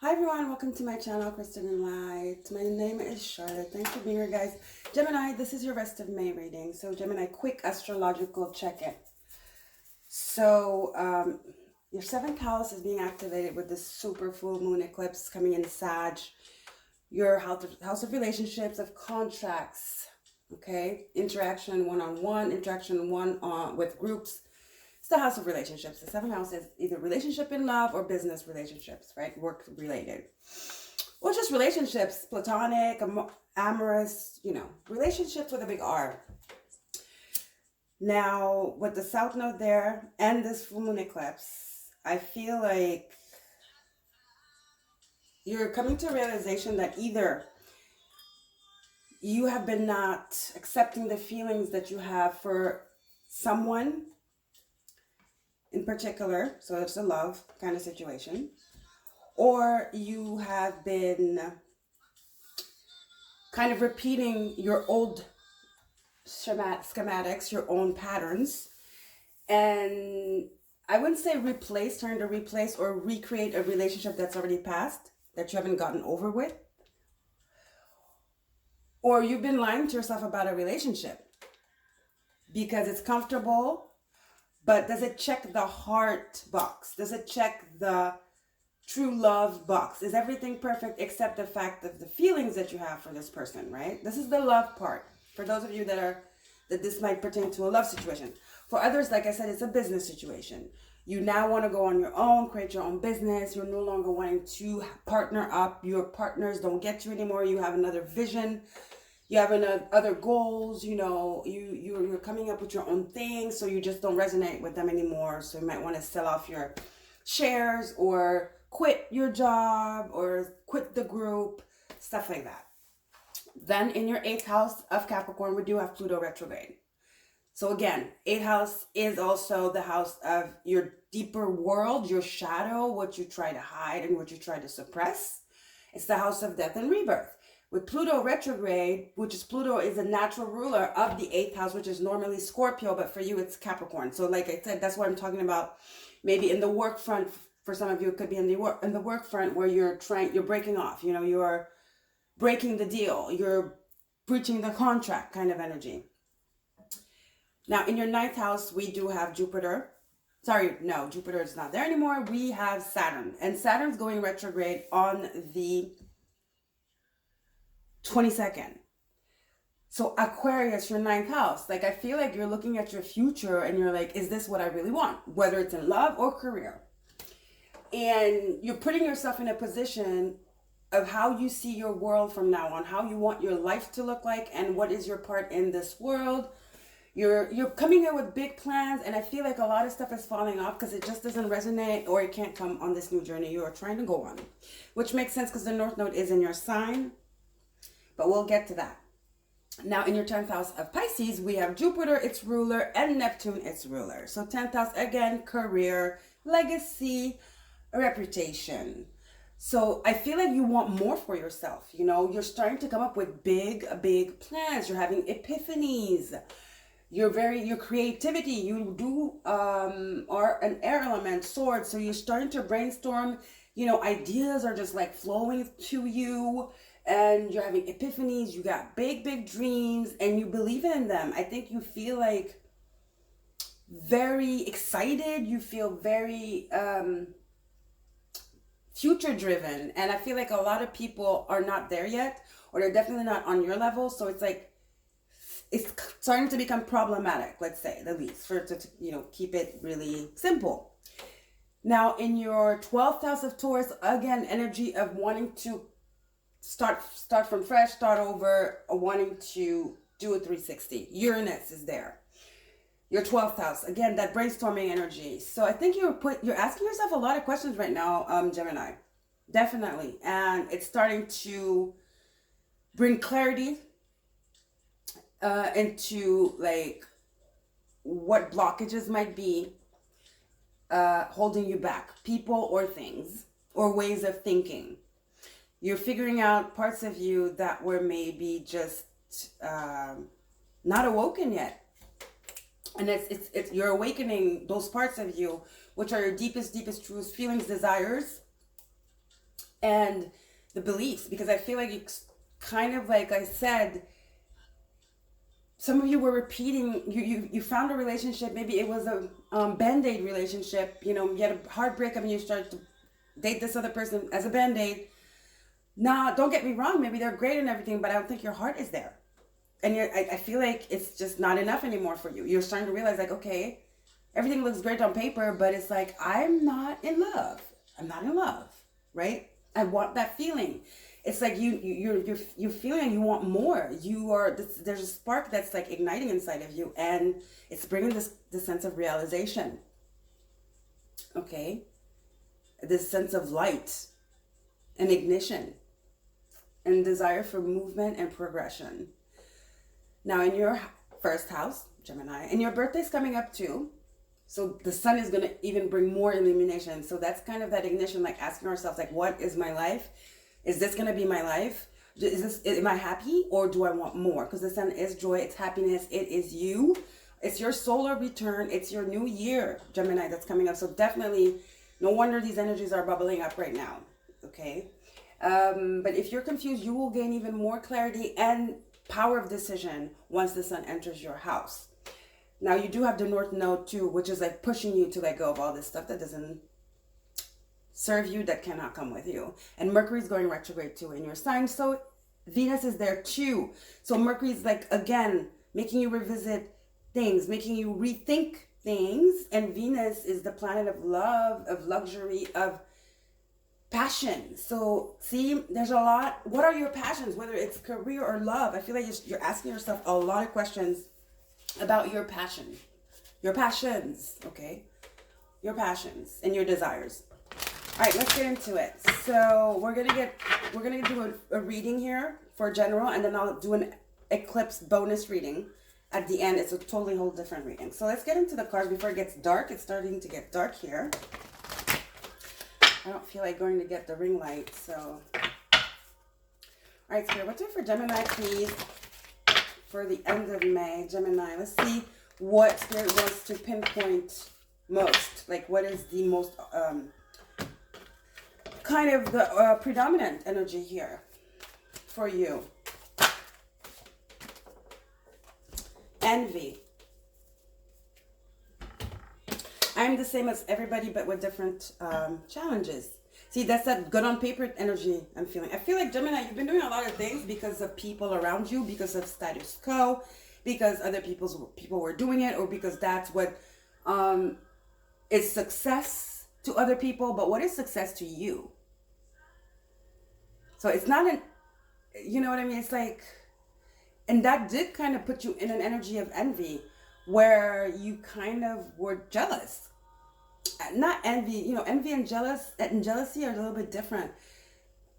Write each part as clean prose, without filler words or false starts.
Hi everyone, welcome to my channel, chrystallune.light. My name is Charlotte. Thanks for being here, guys. Gemini, this is your rest of May reading. So Gemini, quick astrological check-in. So your 7th house is being activated with this super full moon eclipse coming in Sag. Your house of relationships, of contracts, okay? Interaction one-on-one, interaction with groups. It's the house of relationships. The 7th house is either relationship in love or business relationships, right? Work related. Or just relationships, platonic, amorous, relationships with a big R. Now, with the South Node there and this full moon eclipse, I feel like you're coming to a realization that either you have been not accepting the feelings that you have for someone in particular, so it's a love kind of situation, or you have been kind of repeating your old schematics, your own patterns, and I wouldn't say trying to replace or recreate a relationship that's already passed, that you haven't gotten over with, or you've been lying to yourself about a relationship because it's comfortable. But does it check the heart box? Does it check the true love box? Is everything perfect except the fact of the feelings that you have for this person, right? This is the love part. For those of you that this might pertain to a love situation. For others, like I said, it's a business situation. You now want to go on your own, create your own business. You're no longer wanting to partner up. Your partners don't get you anymore. You have another vision. You have other goals, you're coming up with your own thing, so you just don't resonate with them anymore. So you might want to sell off your shares or quit your job or quit the group, stuff like that. Then in your 8th house of Capricorn, we do have Pluto retrograde. So again, 8th house is also the house of your deeper world, your shadow, what you try to hide and what you try to suppress. It's the house of death and rebirth. With Pluto retrograde, Pluto is a natural ruler of the 8th house, which is normally Scorpio, but for you it's Capricorn. So like I said, that's what I'm talking about. Maybe in the work front, for some of you, it could be in the work front where you're breaking off, you're breaking the deal, you're breaching the contract kind of energy. Now in your 9th house, we do have Jupiter. Sorry, no, Jupiter is not there anymore. We have Saturn, and Saturn's going retrograde on the 22nd. So Aquarius, your 9th house, like I feel like you're looking at your future and you're like, is this what I really want? Whether it's in love or career. And you're putting yourself in a position of how you see your world from now on, how you want your life to look like, and what is your part in this world. You're coming here with big plans, and I feel like a lot of stuff is falling off because it just doesn't resonate, or it can't come on this new journey you are trying to go on, which makes sense because the North Node is in your sign. But we'll get to that. Now, in your 10th house of Pisces, we have Jupiter, its ruler, and Neptune, its ruler. So 10th house, again, career, legacy, reputation. So I feel like you want more for yourself. You're starting to come up with big plans. You're having epiphanies. Your creativity, you do are an air element, sword. So you're starting to brainstorm, ideas are just like flowing to you. And you're having epiphanies, you got big dreams, and you believe in them. I think you feel like very excited. You feel very future driven. And I feel like a lot of people are not there yet, or they're definitely not on your level. So it's like, it's starting to become problematic, let's say, the least, to keep it really simple. Now, in your 12th house of Taurus, again, energy of wanting to start from fresh, start over, wanting to do a 360. Uranus is there. Your 12th house, again, that brainstorming energy. So I think you're asking yourself a lot of questions right now, Gemini. Definitely. And it's starting to bring clarity into like what blockages might be holding you back, people or things or ways of thinking. You're figuring out parts of you that were maybe just not awoken yet. And it's you're awakening those parts of you, which are your deepest truths, feelings, desires, and the beliefs, because I feel like you kind of, like I said, some of you were repeating, you found a relationship, maybe it was a band-aid relationship, you know, you had a heartbreak and you started to date this other person as a band-aid. Now, don't get me wrong, maybe they're great and everything, but I don't think your heart is there. And I feel like it's just not enough anymore for you. You're starting to realize, like, okay, everything looks great on paper, but it's like, I'm not in love. I'm not in love, right? I want that feeling. It's like you're feeling you want more. There's a spark that's like igniting inside of you, and it's bringing this sense of realization. Okay, this sense of light and ignition and desire for movement and progression. Now, in your first house, Gemini, and your birthday's coming up too. So the sun is going to even bring more illumination. So that's kind of that ignition, like asking ourselves, like, what is my life? Is this going to be my life? Am I happy, or do I want more? Because the sun is joy, it's happiness, it is you. It's your solar return. It's your new year, Gemini, that's coming up. So definitely, no wonder these energies are bubbling up right now. Okay. But if you're confused, you will gain even more clarity and power of decision once the sun enters your house. Now, you do have the North Node too, which is like pushing you to let go of all this stuff that doesn't serve you, that cannot come with you. And Mercury is going retrograde too in your sign. So Venus is there too. So Mercury is like, again, making you revisit things, making you rethink things. And Venus is the planet of love, of luxury, of passion. So see, there's a lot. What are your passions, whether it's career or love? I feel like you're asking yourself a lot of questions about your passion, your passions, okay? Your passions and your desires. All right, let's get into it. So we're gonna do a reading here for general, and then I'll do an eclipse bonus reading at the end. It's a totally whole different reading. So let's get into the cards before it gets dark. It's starting to get dark here. I don't feel like going to get the ring light, so. All right, Spirit, what's it for Gemini, please? For the end of May, Gemini. Let's see what Spirit wants to pinpoint most. Like, what is the most, kind of the predominant energy here for you? Envy. I'm the same as everybody, but with different challenges. See, that's that good on paper energy I'm feeling. I feel like, Gemini, you've been doing a lot of things because of people around you, because of status quo, because other people were doing it, or because that's what is success to other people. But what is success to you? So it's not you know what I mean? It's like, and that did kind of put you in an energy of envy, where you kind of were jealous. Not envy, you know, envy and jealousy are a little bit different,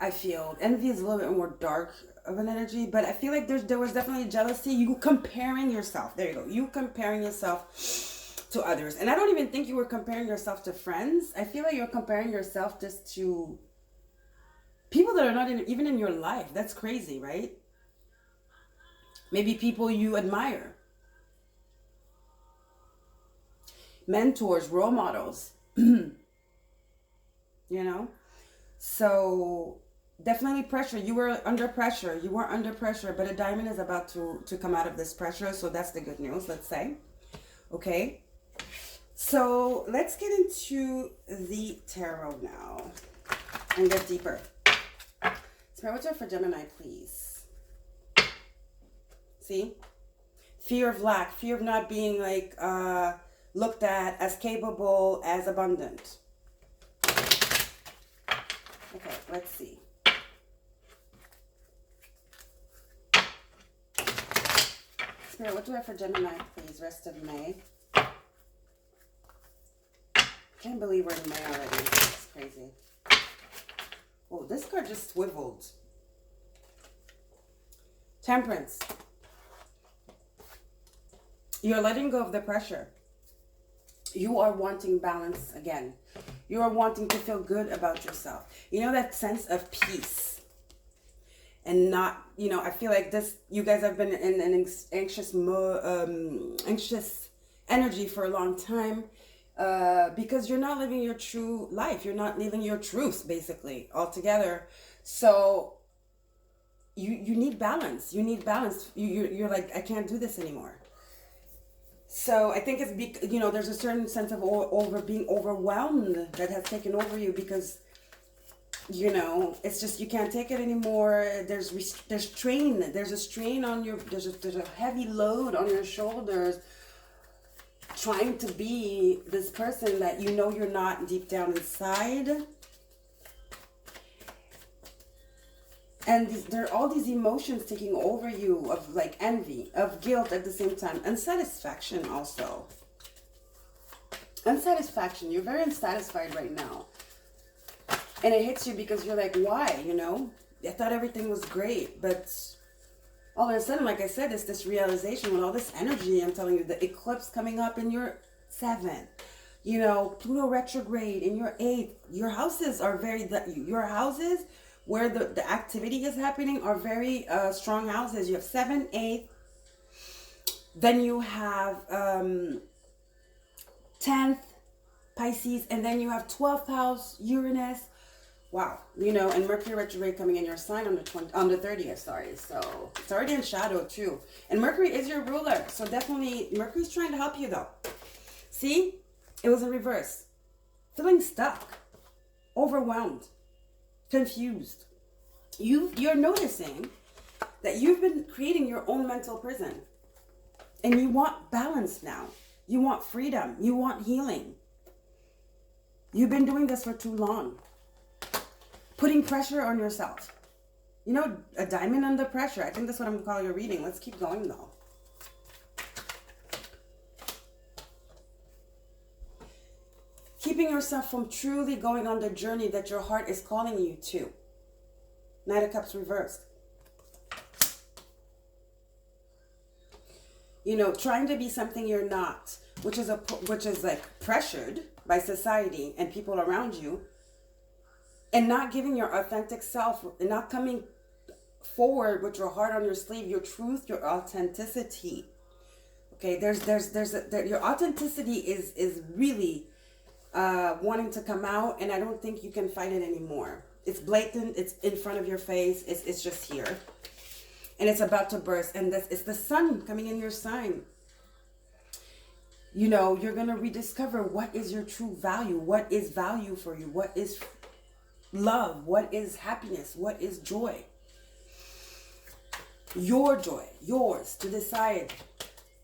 I feel. Envy is a little bit more dark of an energy, but I feel like there was definitely jealousy. You comparing yourself. There you go. You comparing yourself to others. And I don't even think you were comparing yourself to friends. I feel like you're comparing yourself just to people that are not even in your life. That's crazy, right? Maybe people you admire. Mentors, role models, you know? So definitely pressure. You were under pressure. You weren't under pressure, but a diamond is about to come out of this pressure. So that's the good news, let's say. Okay. So let's get into the tarot now and get deeper. Spirit, what's up for Gemini, please? See? Fear of lack, fear of not being like, looked at as capable, as abundant. Okay, let's see. Spirit, what do I have for Gemini, please? Rest of May. Can't believe we're in May already. It's crazy. Oh, this card just swiveled. Temperance. You're letting go of the pressure. You are wanting balance again. You are wanting to feel good about yourself. You know, that sense of peace. And not, you know, I feel like you guys have been in an anxious energy for a long time. because you're not living your true life. You're not living your truth, basically, altogether. So you need balance. You need balance. You're like, I can't do this anymore. So I think it's, there's a certain sense of being overwhelmed that has taken over you, because, it's just, you can't take it anymore. There's strain. There's a strain on your, there's a heavy load on your shoulders, trying to be this person that you're not deep down inside. And there are all these emotions taking over you, of like envy, of guilt at the same time, unsatisfaction also. Unsatisfaction. You're very unsatisfied right now. And it hits you because you're like, why? I thought everything was great. But all of a sudden, like I said, it's this realization with all this energy. I'm telling you, the eclipse coming up in your 7th. Pluto retrograde in your 8th. Your houses are your houses where the activity is happening are very strong houses. You have 7, 8. Then you have 10th, Pisces. And then you have 12th house, Uranus. Wow. And Mercury retrograde coming in your sign on the 30th, sorry. So it's already in shadow too. And Mercury is your ruler. So definitely Mercury's trying to help you though. See? It was in reverse. Feeling stuck. Overwhelmed. Confused. You're noticing that you've been creating your own mental prison, and you want balance now. You want freedom. You want healing. You've been doing this for too long, putting pressure on yourself. A diamond under pressure. I think that's what I'm going to call your reading. Let's keep going though. Keeping yourself from truly going on the journey that your heart is calling you to. Knight of Cups reversed. Trying to be something you're not, which is like pressured by society and people around you, and not giving your authentic self, and not coming forward with your heart on your sleeve, your truth, your authenticity. Okay, your authenticity is really wanting to come out, and I don't think you can fight it anymore. It's blatant. It's in front of your face. It's just here, and it's about to burst. And it's the sun coming in your sign. You're gonna rediscover what is your true value. What is value for you? What is love? What is happiness? What is joy? Your joy, yours to decide,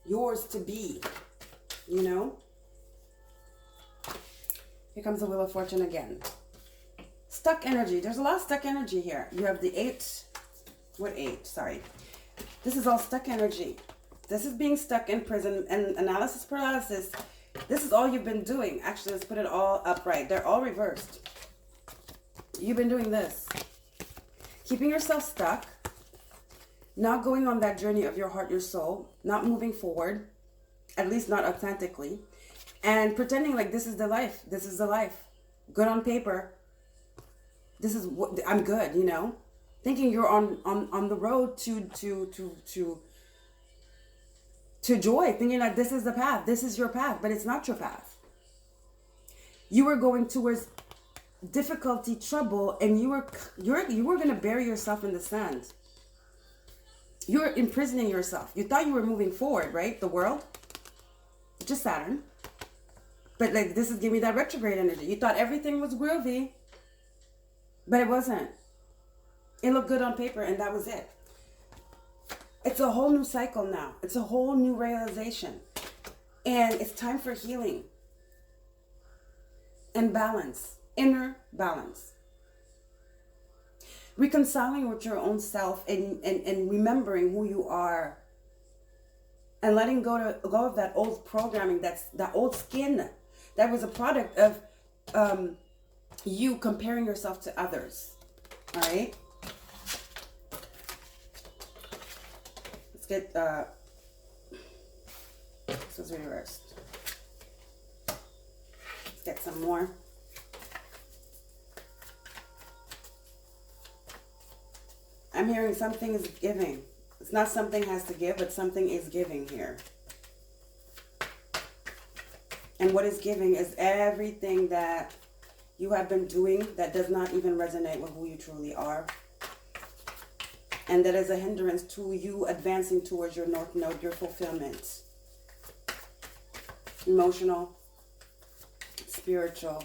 yours to be. Here comes the Wheel of Fortune again. Stuck energy. There's a lot of stuck energy here. You have the 8. What 8? Sorry. This is all stuck energy. This is being stuck in prison and analysis paralysis. This is all you've been doing. Actually, let's put it all upright. They're all reversed. You've been doing this. Keeping yourself stuck. Not going on that journey of your heart, your soul. Not moving forward. At least not authentically. And pretending like this is the life. This is the life. Good on paper. This is what I'm good, Thinking you're on the road to joy, thinking that this is the path. This is your path, but it's not your path. You were going towards difficulty, trouble, and you were going to bury yourself in the sand. You're imprisoning yourself. You thought you were moving forward, right? The world, just Saturn. But like this is giving me that retrograde energy. You thought everything was groovy, but it wasn't. It looked good on paper, and that was it. It's a whole new cycle now. It's a whole new realization. And it's time for healing and balance, inner balance. Reconciling with your own self and remembering who you are. And letting go of that old programming, that old skin that was a product of you comparing yourself to others. All right? Let's get, this was reversed. Let's get some more. I'm hearing something is giving. It's not something has to give, but something is giving here. And what is giving is everything that you have been doing that does not even resonate with who you truly are. And that is a hindrance to you advancing towards your North Node, your fulfillment. Emotional, spiritual,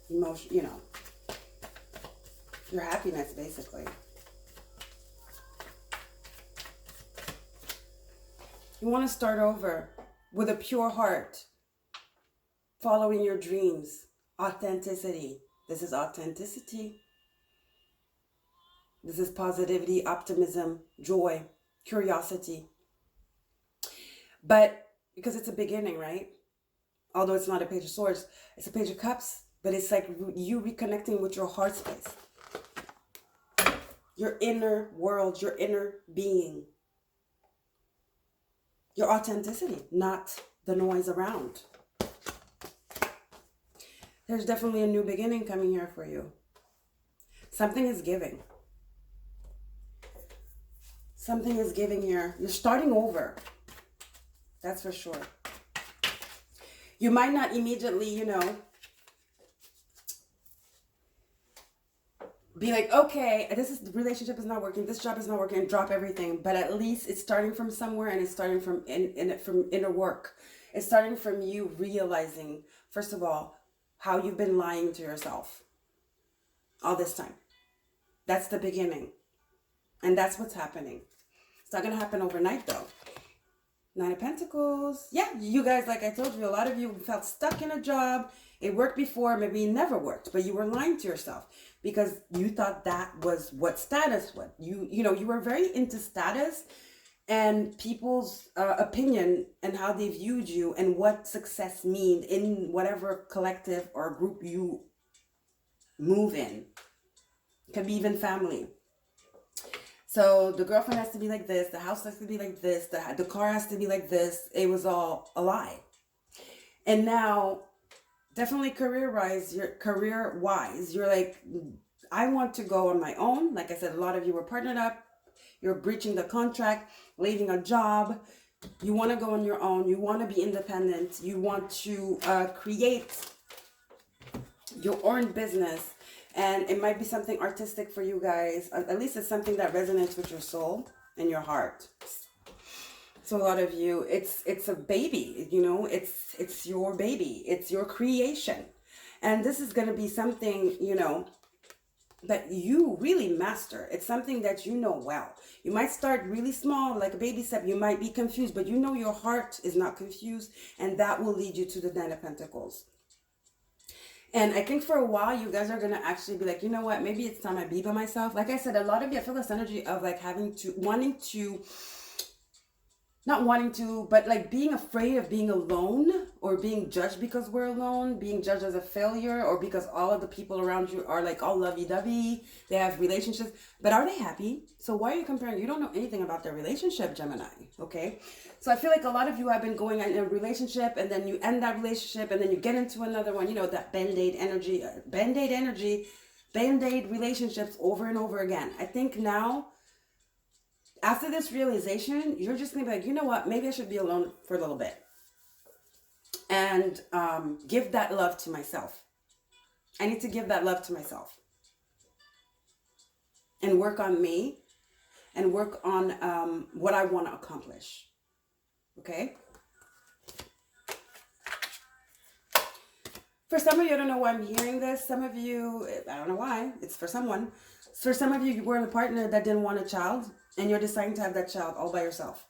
you know, your happiness, basically. You want to start over with a pure heart, following your dreams, authenticity. This is authenticity. This is positivity, optimism, joy, curiosity. But because it's a beginning, right? Although it's not a page of swords, it's a page of cups. But it's like you reconnecting with your heart space. Your inner world, your inner being. Your authenticity, not the noise around. There's definitely a new beginning coming here for you. Something is giving. Something is giving here. You're starting over. That's for sure. You might not immediately, you know, be like, okay, the relationship is not working, this job is not working, and drop everything. But at least it's starting from somewhere, and it's starting from from inner work. It's starting from you realizing, first of all, how you've been lying to yourself all this time. That's the beginning. And that's what's happening. It's not going to happen overnight, though. Nine of Pentacles. Yeah, you guys, like I told you, a lot of you felt stuck in a job. It worked before, maybe it never worked, but you were lying to yourself because you thought that was what status was. You know, you were very into status and people's opinion and how they viewed you and what success means in whatever collective or group you move in. It can be even family. So the girlfriend has to be like this, the house has to be like this, the car has to be like this. It was all a lie. And now, definitely career-wise, you're like, I want to go on my own. Like I said, a lot of you were partnered up. You're breaching the contract, leaving a job. You want to go on your own. You want to be independent. You want to create your own business. And it might be something artistic for you guys. At least it's something that resonates with your soul and your heart. So a lot of you, it's a baby, you know, it's your baby. It's your creation. And this is going to be something, you know, that you really master. It's something that you know well. You might start really small, like a baby step. You might be confused, but you know your heart is not confused. And that will lead you to the Nine of Pentacles. And I think for a while, you guys are going to actually be like, you know what, maybe it's time I be by myself. Like I said, a lot of you, I feel this energy of like not wanting to, but like being afraid of being alone or being judged because we're alone, being judged as a failure, or because all of the people around you are like all lovey-dovey, they have relationships, but are they happy? So why are you comparing? You don't know anything about their relationship, Gemini, okay? So I feel like a lot of you have been going in a relationship and then you end that relationship and then you get into another one, you know, that band-aid energy, band-aid relationships over and over again. I think now, after this realization, you're just going to be like, you know what, maybe I should be alone for a little bit. And give that love to myself. I need to give that love to myself. And work on me. And work on what I want to accomplish. Okay? For some of you, I don't know why I'm hearing this. Some of you, I don't know why. It's for someone. For some of you, you were in a partner that didn't want a child. And you're deciding to have that child all by yourself.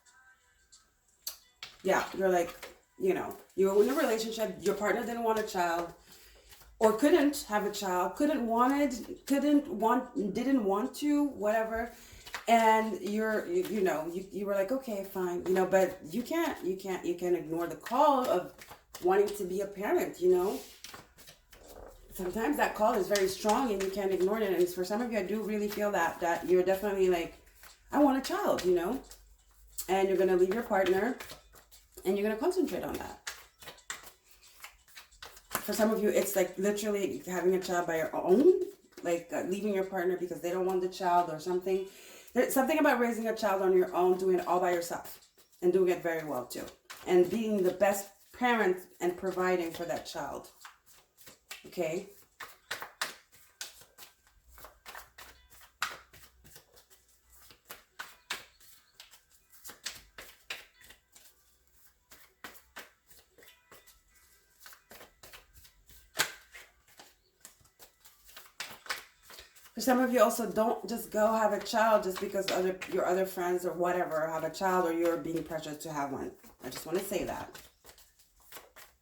Yeah, you're like, you know, you were in a relationship, your partner didn't want a child, or couldn't have a child, didn't want to, whatever. And you were like, okay, fine, you know, but you can't ignore the call of wanting to be a parent, you know. Sometimes that call is very strong and you can't ignore it. And for some of you, I do really feel that you're definitely like, I want a child, you know, and you're going to leave your partner and you're going to concentrate on that. For some of you, it's like literally having a child by your own, like leaving your partner because they don't want the child or something. There's something about raising a child on your own, doing it all by yourself and doing it very well too. And being the best parent and providing for that child. Okay? For some of you also, don't just go have a child just because your other friends or whatever have a child, or you're being pressured to have one. I just want to say that,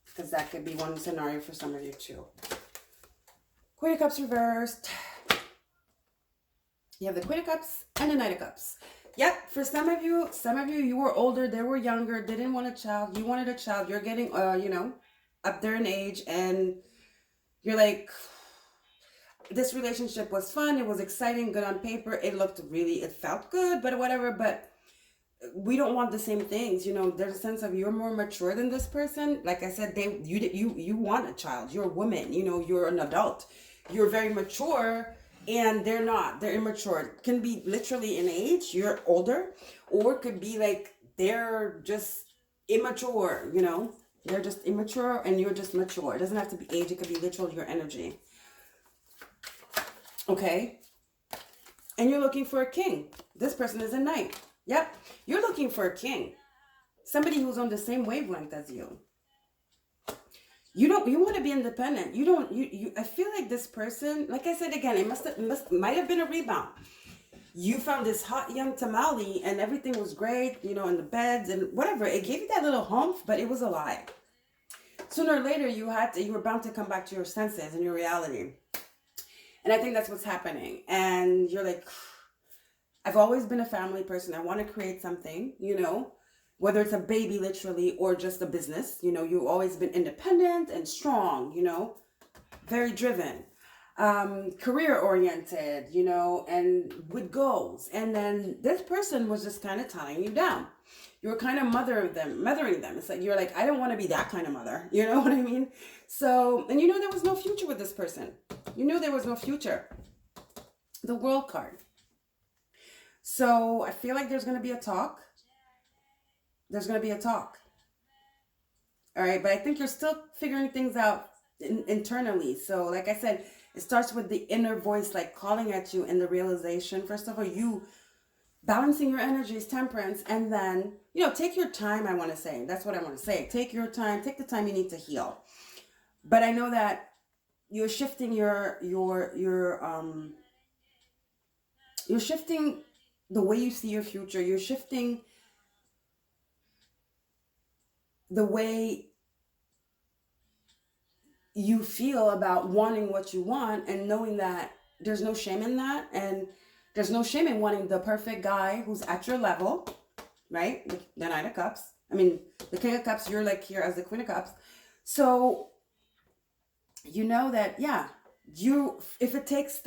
because that could be one scenario for some of you too. Queen of Cups reversed. You have the Queen of Cups and the Knight of Cups. Yep, for some of you, you were older, they were younger, didn't want a child. You wanted a child. You're getting, you know, up there in age, and you're like, this relationship was fun, it was exciting, good on paper, it felt good, but whatever, but we don't want the same things, you know. There's a sense of you're more mature than this person. Like I said, you want a child, you're a woman, you know, you're an adult, you're very mature, and they're not, they're immature. It can be literally in age, you're older, or it could be like they're just immature, you know, they're just immature and you're just mature. It doesn't have to be age, it could be literally your energy. Okay, and you're looking for a king. This person is a knight. Yep, you're looking for a king. Somebody who's on the same wavelength as you. You want to be independent. I feel like this person, like I said again, it might have been a rebound. You found this hot young tamale and everything was great, you know, in the beds and whatever. It gave you that little humph, but it was a lie. Sooner or later, you were bound to come back to your senses and your reality. And I think that's what's happening. And you're like, I've always been a family person. I want to create something, you know, whether it's a baby literally or just a business. You know, you've always been independent and strong, you know, very driven, career oriented, you know, and with goals. And then this person was just kind of tying you down. You were kind of mothering them. It's like, you're like, I don't want to be that kind of mother. You know what I mean? So, and you know, there was no future with this person. You knew there was no future. The World card. So I feel like there's going to be a talk. There's going to be a talk. All right. But I think you're still figuring things out internally. So like I said, it starts with the inner voice, like calling at you, and the realization. First of all, you balancing your energies, temperance, and then, you know, take your time. I want to say, that's what I want to say. Take your time. Take the time you need to heal. But I know that you're shifting you're shifting the way you see your future. You're shifting the way you feel about wanting what you want, and knowing that there's no shame in that, and there's no shame in wanting the perfect guy who's at your level, right? The Knight of Cups. I mean, the King of Cups, you're like here as the Queen of Cups. So you know that, yeah, if it takes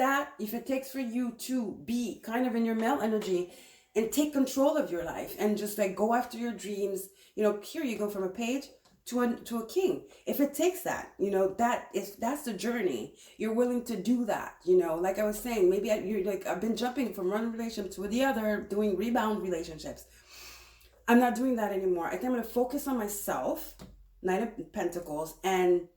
for you to be kind of in your male energy and take control of your life and just like go after your dreams, you know, here you go from a page to a king. If it takes that, you know, that's the journey. You're willing to do that, you know. Like I was saying, maybe you're like, I've been jumping from one relationship to the other, doing rebound relationships. I'm not doing that anymore. I think I'm going to focus on myself, Knight of Pentacles, and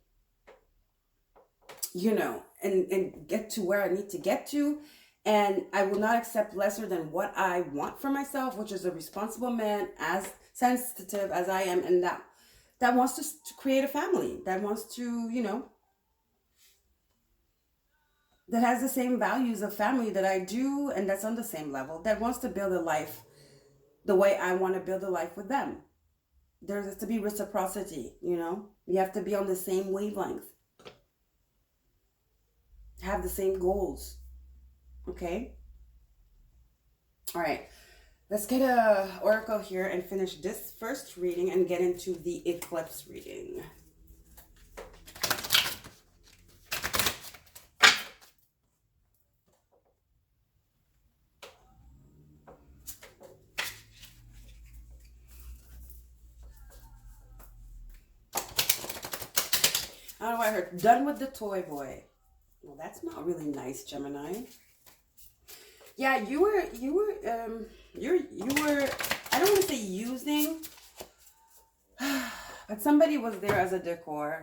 you know, and get to where I need to get to. And I will not accept lesser than what I want for myself, which is a responsible man, as sensitive as I am, and that wants to create a family, that wants to, you know, that has the same values of family that I do, and that's on the same level, that wants to build a life the way I want to build a life with them. There has to be reciprocity, you know. You have to be on the same wavelength. Have the same goals. Okay? All right. Let's get a oracle here and finish this first reading and get into the eclipse reading. I don't know what I heard. Done with the toy boy. Well, that's not really nice, Gemini. Yeah, you were I don't want to say using, but But somebody was there as a decor.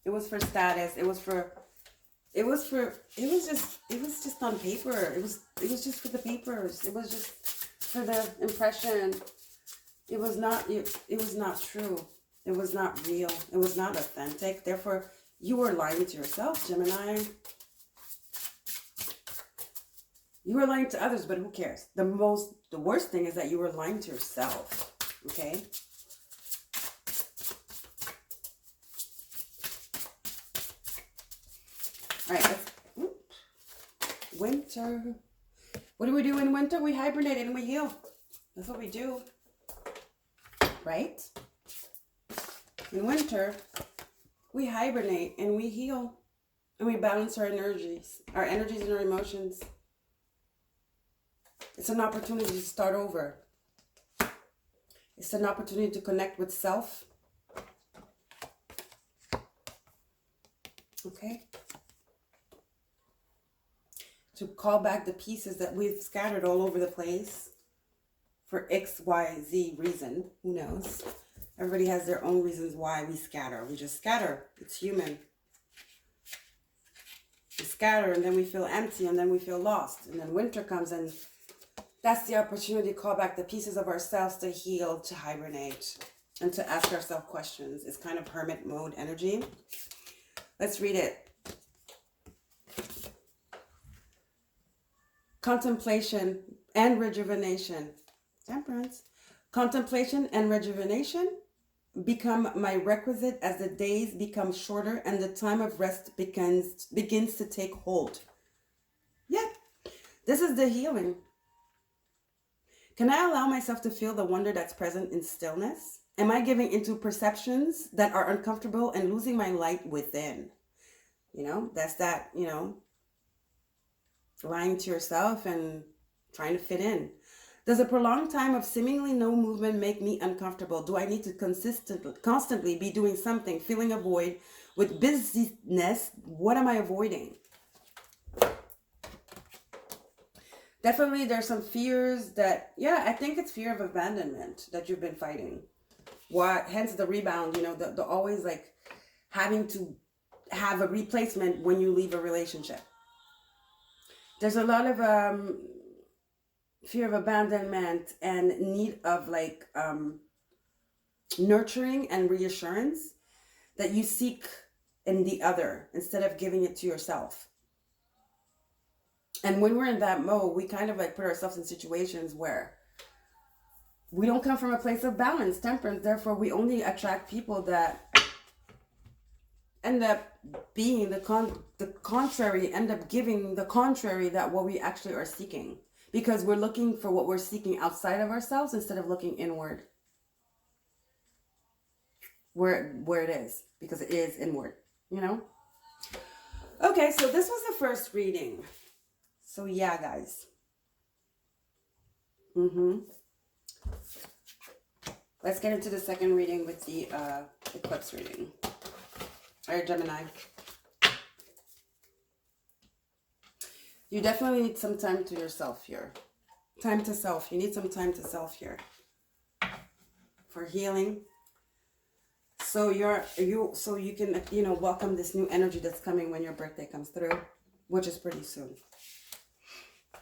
It was for status. It was just on paper. It was just for the papers. It was just for the impression. It was not true. It was not real. It was not authentic. Therefore, you were lying to yourself, Gemini. You were lying to others, but who cares? The worst thing is that you were lying to yourself. Okay? All right, winter. What do we do in winter? We hibernate and we heal. That's what we do. Right? In winter, we hibernate and we heal. And we balance our energies and our emotions. It's an opportunity to start over. It's an opportunity to connect with self. Okay? To call back the pieces that we've scattered all over the place for X, Y, Z reason. Who knows? Everybody has their own reasons why we scatter. We just scatter. It's human. We scatter and then we feel empty and then we feel lost. And then winter comes and that's the opportunity to call back the pieces of ourselves to heal, to hibernate, and to ask ourselves questions. It's kind of hermit mode energy. Let's read it. Contemplation and rejuvenation. Temperance. Contemplation and rejuvenation become my requisite as the days become shorter and the time of rest begins to take hold. Yeah, this is the healing. Can I allow myself to feel the wonder that's present in stillness? Am I giving into perceptions that are uncomfortable and losing my light within? You know, that's that, you know, lying to yourself and trying to fit in. Does a prolonged time of seemingly no movement make me uncomfortable? Do I need to constantly be doing something, feeling a void with busyness? What am I avoiding? Definitely there's some fears that, yeah, I think it's fear of abandonment that you've been fighting. Hence the rebound, you know, the always like having to have a replacement when you leave a relationship. There's a lot of fear of abandonment and need of like nurturing and reassurance that you seek in the other instead of giving it to yourself. And when we're in that mode, we kind of like put ourselves in situations where we don't come from a place of balance, temperance. Therefore, we only attract people that end up being the contrary, end up giving the contrary that what we actually are seeking. Because we're looking for what we're seeking outside of ourselves instead of looking inward. Where it is. Because it is inward, you know? Okay, so this was the first reading. So yeah, guys. Let's get into the second reading with the eclipse reading. All right, Gemini. You definitely need some time to yourself here. Time to self. You need some time to self here. For healing. So you can, you know, welcome this new energy that's coming when your birthday comes through, which is pretty soon.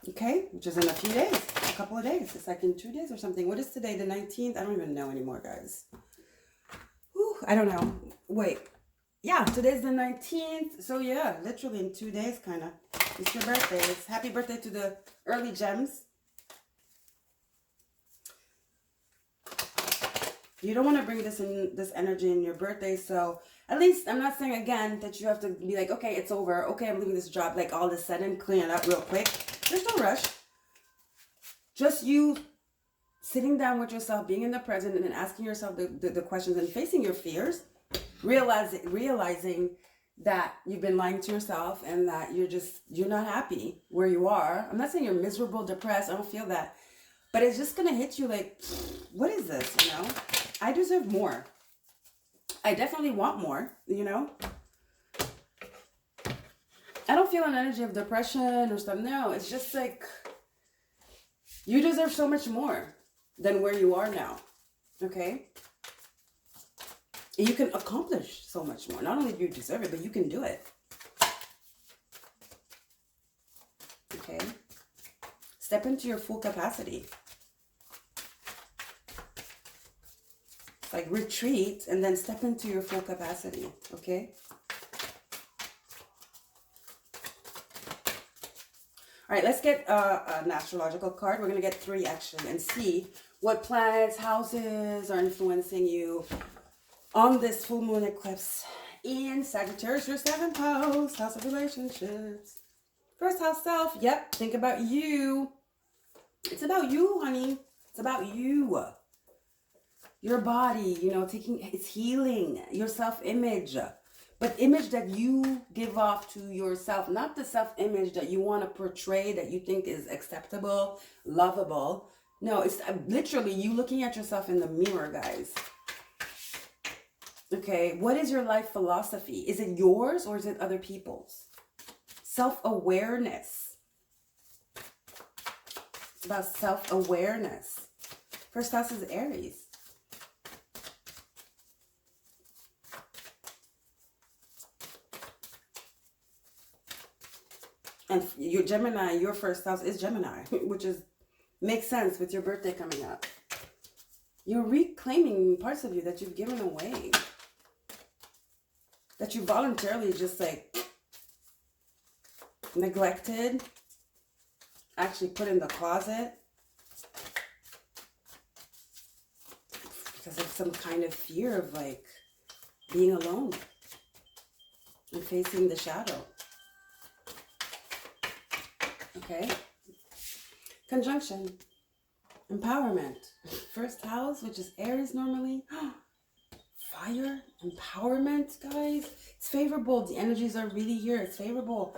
Okay, which is in a few days, a couple of days. It's like in 2 days or something. What is today, the 19th? I don't even know anymore, guys. Whew, I don't know. Wait. Yeah, today's the 19th. So yeah, literally in 2 days, kind of. It's your birthday. It's happy birthday to the early gems. You don't want to bring this energy in your birthday. So at least I'm not saying again that you have to be like, okay, it's over. Okay, I'm leaving this job. Like all of a sudden, clean it up real quick. There's no rush. Just you sitting down with yourself, being in the present, and then asking yourself the questions and facing your fears, realizing that you've been lying to yourself and that you're not happy where you are. I'm not saying you're miserable, depressed. I don't feel that. But it's just going to hit you like, what is this, you know? I deserve more. I definitely want more, you know? I don't feel an energy of depression or stuff. No, it's just like, you deserve so much more than where you are now, okay? And you can accomplish so much more. Not only do you deserve it, but you can do it. Okay? Step into your full capacity. Like retreat and then step into your full capacity. Okay? All right, let's get an astrological card. We're going to get 3 actually and see what planets, houses are influencing you on this full moon eclipse in Sagittarius, your 7th house, house of relationships. First house self, yep, think about you. It's about you, honey. It's about you. Your body, you know, it's healing, your self-image. But image that you give off to yourself, not the self-image that you want to portray, that you think is acceptable, lovable. No, it's literally you looking at yourself in the mirror, guys. Okay, what is your life philosophy? Is it yours or is it other people's? Self-awareness. It's about self-awareness. First house is Aries. And your Gemini, your first house is Gemini, which makes sense with your birthday coming up. You're reclaiming parts of you that you've given away. That you voluntarily just like neglected, actually put in the closet because of some kind of fear of like being alone and facing the shadow. Okay, conjunction, empowerment, first house, which is Aries normally. Fire, empowerment, guys. It's favorable. The energies are really here. It's favorable.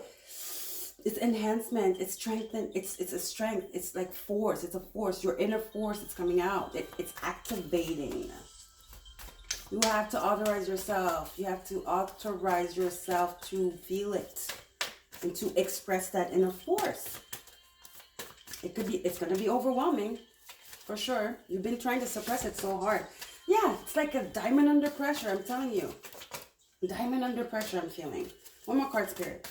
It's enhancement. It's strengthen. It's a strength. It's like force. It's a force. Your inner force is coming out. It's activating. You have to authorize yourself. You have to authorize yourself to feel it and to express that inner force. It's going to be overwhelming for sure. You've been trying to suppress it so hard. Yeah, it's like a diamond under pressure, I'm telling you. Diamond under pressure, I'm feeling. One more card, Spirit.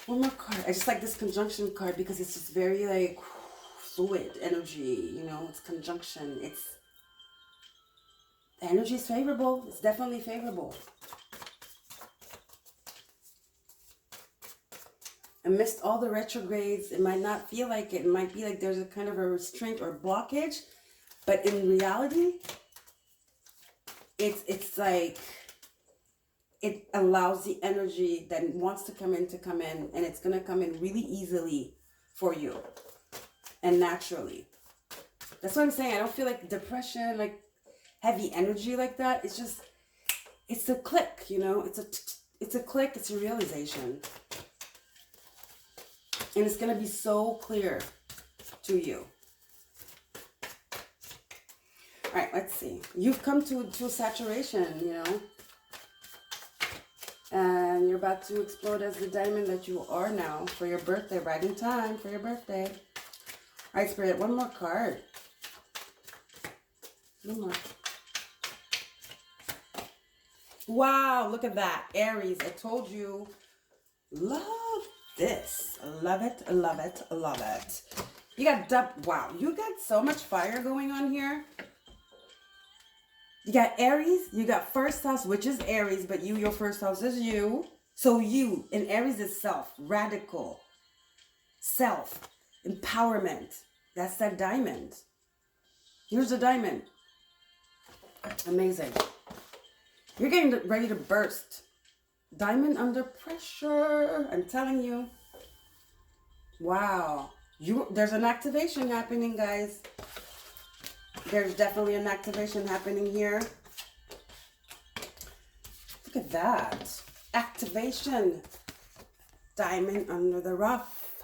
One more card. I just like this conjunction card because it's just very like fluid energy, you know, it's conjunction. The energy is favorable. It's definitely favorable. Amidst all the retrogrades, it might not feel like it. It might be like there's a kind of a restraint or blockage. But in reality, it's like it allows the energy that wants to come in. And it's going to come in really easily for you. And naturally. That's what I'm saying. I don't feel like depression, like heavy energy like that. It's just, it's a click, you know. It's a click. It's a realization. And it's going to be so clear to you. All right, let's see. You've come to saturation, you know. And you're about to explode as the diamond that you are now for your birthday. Right in time for your birthday. All right, Spirit, one more card. One more. Wow, look at that. Aries, I told you. Love this. Love it, love it, love it. You got wow, you got so much fire going on here. You got Aries, you got first house, which is Aries, but your first house is you. So you, and Aries is self, radical, self, empowerment. That's that diamond. Here's the diamond. Amazing. You're getting ready to burst. Diamond under pressure. I'm telling you. Wow. There's an activation happening, guys. There's definitely an activation happening here. Look at that. Activation. Diamond under the rough.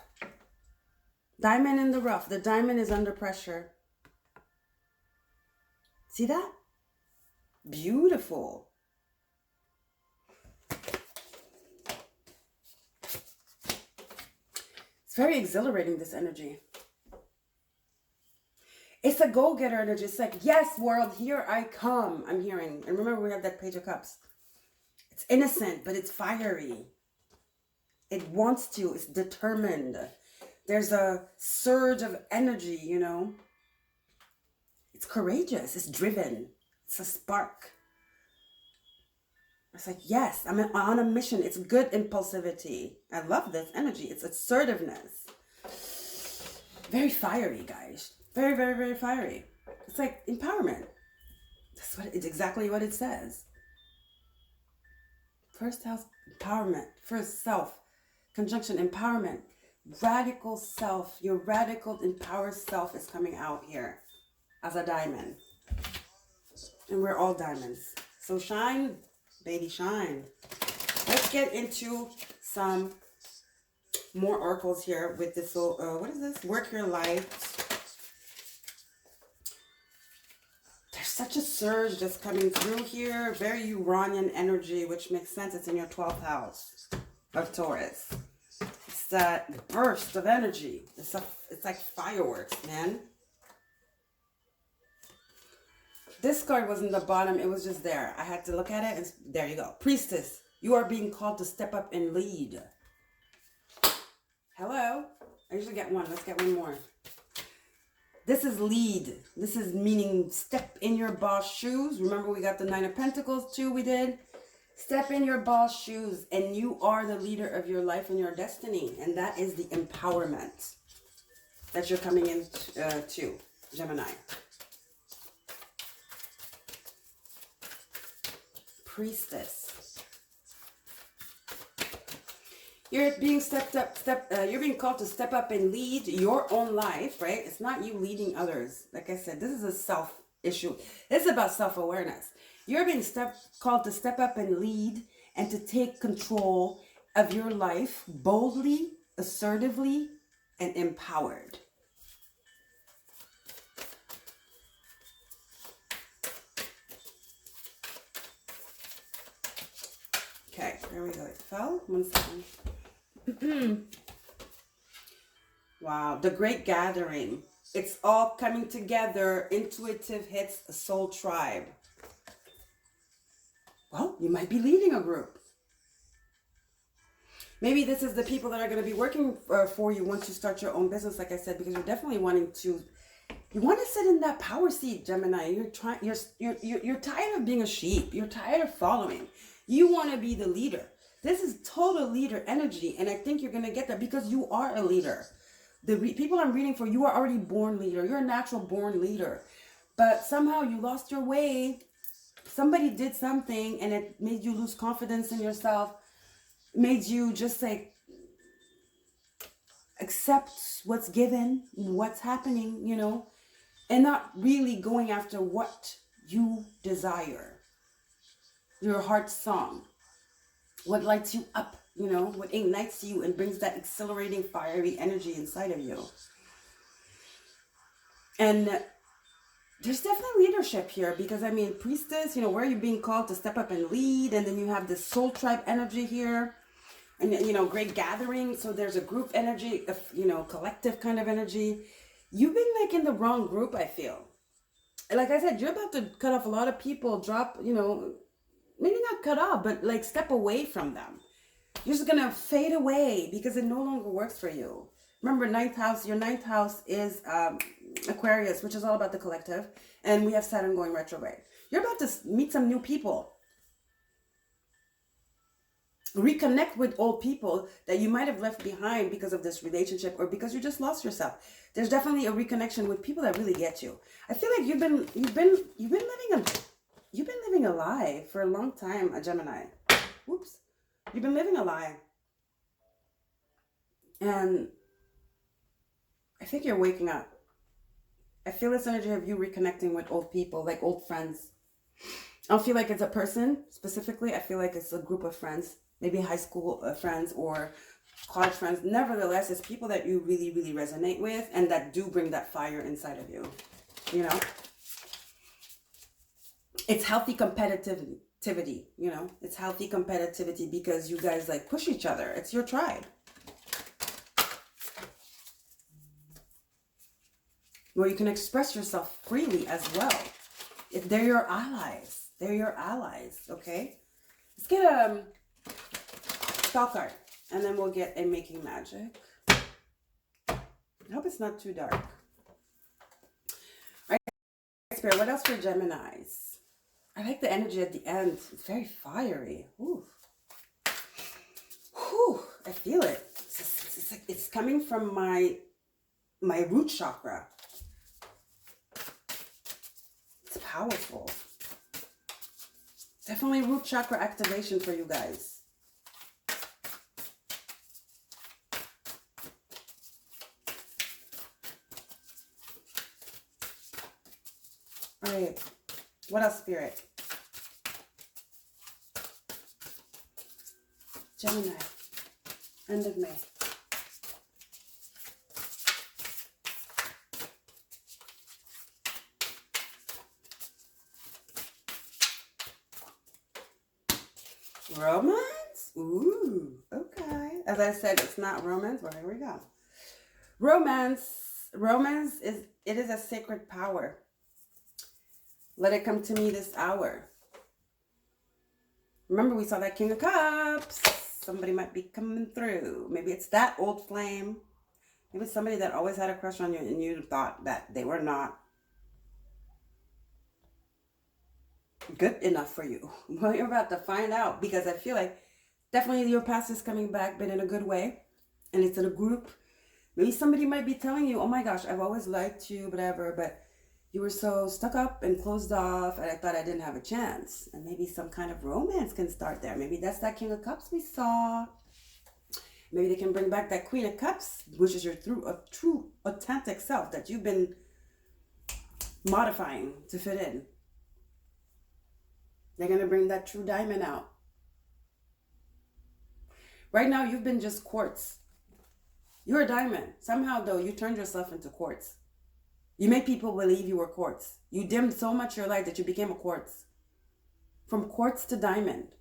Diamond in the rough. The diamond is under pressure. See that? Beautiful. It's very exhilarating, this energy. It's a go-getter energy. It's like, yes, world, here I come. I'm hearing. And remember, we have that Page of Cups. It's innocent, but it's fiery. It wants to. It's determined. There's a surge of energy, you know. It's courageous. It's driven. It's a spark. It's like, yes, I'm on a mission. It's good impulsivity. I love this energy. It's assertiveness. Very fiery, guys. Very, very, very fiery. It's like empowerment. That's what it's exactly what it says. First house, empowerment. First self, conjunction, empowerment. Radical self. Your radical, empowered self is coming out here as a diamond. And we're all diamonds. So shine, baby, shine. Let's get into some more oracles here with this little, what is this? Work your light. There's such a surge that's coming through here. Very Uranian energy, which makes sense. It's in your 12th house of Taurus. It's that burst of energy. It's like fireworks, man. This card was in the bottom. It was just there. I had to look at it, and there you go. Priestess, you are being called to step up and lead. Hello? I usually get one. Let's get one more. This is lead. This is meaning step in your boss shoes. Remember, we got the Nine of Pentacles too, we did. Step in your boss shoes, and you are the leader of your life and your destiny. And that is the empowerment that you're coming in to, Gemini. Priestess. You're being you're being called to step up and lead your own life, right? It's not you leading others. Like I said, this is a self issue. This is about self-awareness. You're being called to step up and lead and to take control of your life boldly, assertively, and empowered. Okay, there we go. It fell. 1 second. Wow, the Great Gathering. It's all coming together. Intuitive hits, a soul tribe. Well, you might be leading a group. Maybe this is the people that are going to be working for you once you start your own business, like I said, because you're definitely wanting to. You want to sit in that power seat, Gemini. You're tired of being a sheep. You're tired of following. You want to be the leader. This is total leader energy, and I think you're going to get that because you are a leader. The people I'm reading for, you are already born leader. You're a natural born leader. But somehow you lost your way. Somebody did something, and it made you lose confidence in yourself. Made you just like accept what's given, what's happening, you know, and not really going after what you desire. Your heart's song, what lights you up, you know, what ignites you and brings that accelerating fiery energy inside of you. And there's definitely leadership here because, I mean, priestess, you know, where are you being called to step up and lead? And then you have this soul tribe energy here and, you know, great gathering. So there's a group energy, you know, collective kind of energy. You've been like in the wrong group, I feel. Like I said, you're about to cut off a lot of people, drop, you know, maybe not cut off, but like step away from them. You're just going to fade away because it no longer works for you. Remember, ninth house, your ninth house is Aquarius, which is all about the collective. And we have Saturn going retrograde. You're about to meet some new people. Reconnect with old people that you might have left behind because of this relationship or because you just lost yourself. There's definitely a reconnection with people that really get you. I feel like you've been living a lie for a long time, a Gemini. Whoops. You've been living a lie. And I think you're waking up. I feel this energy of you reconnecting with old people, like old friends. I don't feel like it's a person specifically. I feel like it's a group of friends, maybe high school friends or college friends. Nevertheless, it's people that you really, really resonate with and that do bring that fire inside of you, you know? It's healthy competitivity, you know? It's healthy competitivity because you guys like push each other. It's your tribe. where you can express yourself freely as well. They're your allies. They're your allies, okay? Let's get a spell card, and then we'll get a Making Magic. I hope it's not too dark. All right, Spirit, what else for Geminis? I like the energy at the end. It's very fiery. Ooh. Whew, I feel it. It's like it's coming from my root chakra. It's powerful. Definitely root chakra activation for you guys. All right. What else, Spirit? Gemini. End of May. Romance? Ooh, okay. As I said, it's not romance. Well, here we go. Romance is a sacred power. Let it come to me this hour. Remember, we saw that King of Cups. Somebody might be coming through. Maybe it's that old flame. Maybe it's somebody that always had a crush on you and you thought that they were not good enough for you. Well, you're about to find out, because I feel like definitely your past is coming back, but in a good way. And it's in a group. Maybe somebody might be telling you, oh my gosh, I've always liked you, whatever, but you were so stuck up and closed off, and I thought I didn't have a chance. And maybe some kind of romance can start there. Maybe that's that King of Cups we saw. Maybe they can bring back that Queen of Cups, which is your true authentic self that you've been modifying to fit in. They're going to bring that true diamond out. Right now, you've been just quartz. You're a diamond. Somehow, though, you turned yourself into quartz. You made people believe you were quartz. You dimmed so much your light that you became a quartz. From quartz to diamond.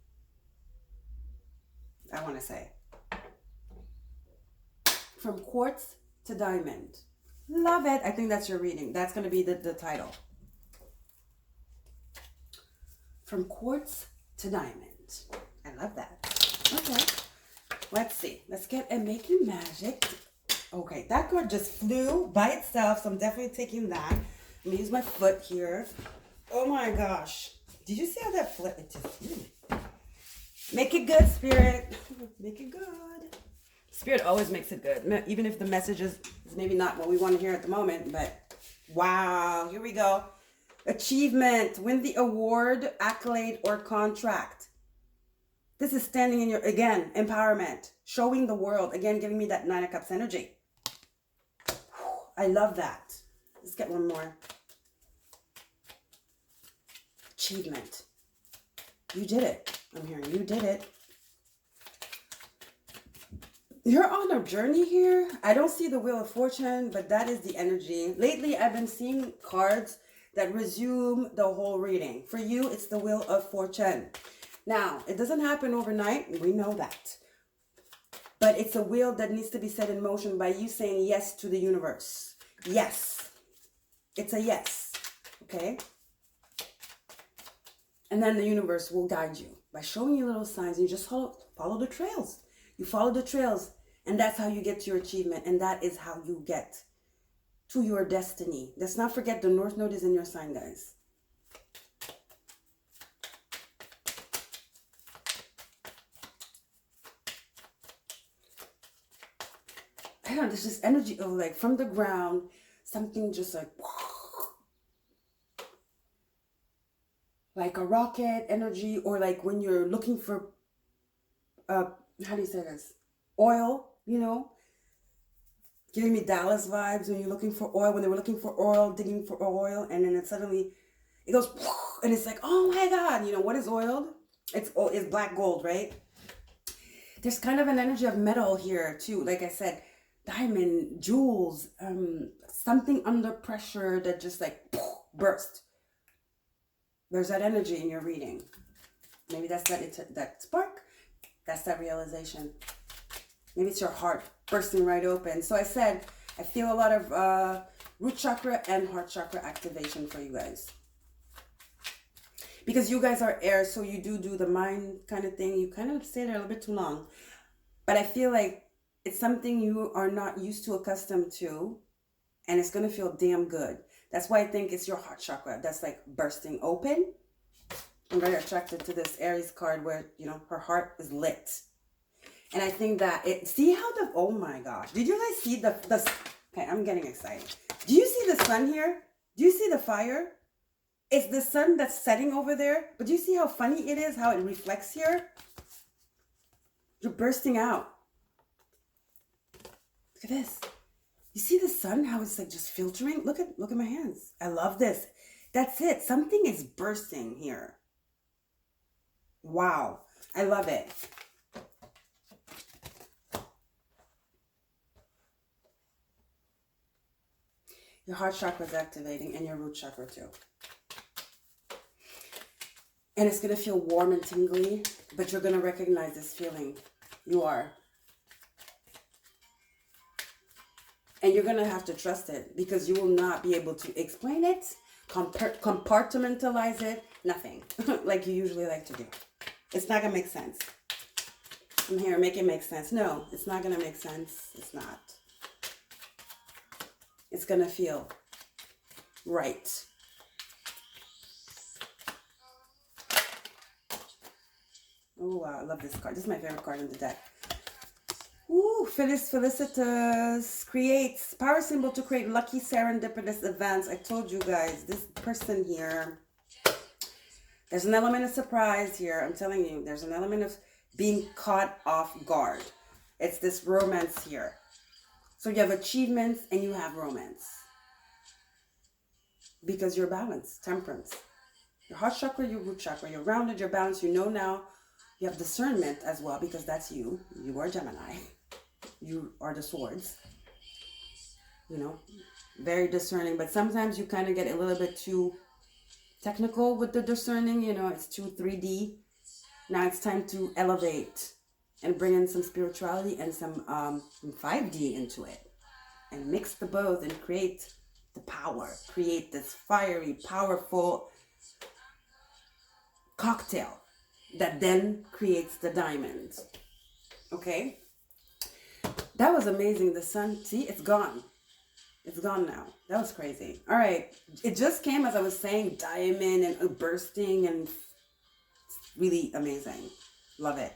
I want to say. From quartz to diamond. Love it. I think that's your reading. That's going to be the title. From quartz to diamond. I love that. Okay. Let's see. Let's get a Making Magic. Okay, that card just flew by itself, so I'm definitely taking that. I'm going to use my foot here. Oh my gosh. Did you see how that flipped? It just make it good, Spirit. Make it good. Spirit always makes it good. Even if the message is maybe not what we want to hear at the moment, but wow. Here we go. Achievement. Win the award, accolade, or contract. This is standing in your, again, empowerment. Showing the world. Again, giving me that Nine of Cups energy. I love that. Let's get one more. Achievement. You did it. I'm hearing you did it. You're on a journey here. I don't see the Wheel of Fortune, but that is the energy. Lately, I've been seeing cards that resume the whole reading. For you, it's the Wheel of Fortune. Now, it doesn't happen overnight. We know that. But it's a wheel that needs to be set in motion by you saying yes to the universe. Yes. It's a yes. Okay? And then the universe will guide you by showing you little signs. And you just follow the trails. You follow the trails. And that's how you get to your achievement. And that is how you get to your destiny. Let's not forget the North Node is in your sign, guys. I don't know, there's this energy of like from the ground, something just like a rocket energy, or like when you're looking for, how do you say this? Oil, you know? Giving me Dallas vibes when you're looking for oil, when they were looking for oil, digging for oil, and then it suddenly, it goes, and it's like, oh my God, you know, what is oiled? It's black gold, right? There's kind of an energy of metal here too, like I said. Diamond, jewels, something under pressure that just like burst. There's that energy in your reading. Maybe that's that spark. That's that realization. Maybe it's your heart bursting right open. So I said, I feel a lot of root chakra and heart chakra activation for you guys. Because you guys are air, so you do the mind kind of thing. You kind of stay there a little bit too long. But I feel like it's something you are not used to, accustomed to. And it's going to feel damn good. That's why I think it's your heart chakra that's like bursting open. I'm very attracted to this Aries card where, you know, her heart is lit. And I think that see how oh my gosh. Did you guys see the okay, I'm getting excited. Do you see the sun here? Do you see the fire? It's the sun that's setting over there. But do you see how funny it is? How it reflects here? You're bursting out. Look at this. You see the sun? How it's like just filtering? Look at my hands. I love this. That's it. Something is bursting here. Wow. I love it. Your heart chakra is activating and your root chakra too. And it's going to feel warm and tingly, but you're going to recognize this feeling. You are. And you're going to have to trust it because you will not be able to explain it, compartmentalize it, nothing, like you usually like to do. It's not going to make sense. I'm here, make it make sense. No, it's not going to make sense. It's not. It's going to feel right. Oh, wow, I love this card. This is my favorite card in the deck. Ooh, felicitous, creates, power symbol to create lucky serendipitous events. I told you guys, this person here, there's an element of surprise here. I'm telling you, there's an element of being caught off guard. It's this romance here. So you have achievements and you have romance. Because you're balanced, temperance. Your heart chakra, your root chakra, you're rounded, you're balanced, you know now. You have discernment as well because that's you. You are Gemini. You are the swords. You know, very discerning. But sometimes you kind of get a little bit too technical with the discerning. You know, it's too 3D. Now it's time to elevate and bring in some spirituality and some 5D into it. And mix the both and create the power. Create this fiery, powerful cocktail that then creates the diamond. Okay? That was amazing. The sun, see, it's gone. It's gone now. That was crazy. All right. It just came as I was saying, diamond and bursting, and it's really amazing. Love it.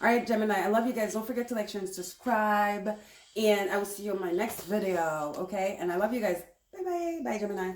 All right, Gemini, I love you guys. Don't forget to like, share, and subscribe. And I will see you in my next video, okay? And I love you guys. Bye-bye. Bye, Gemini.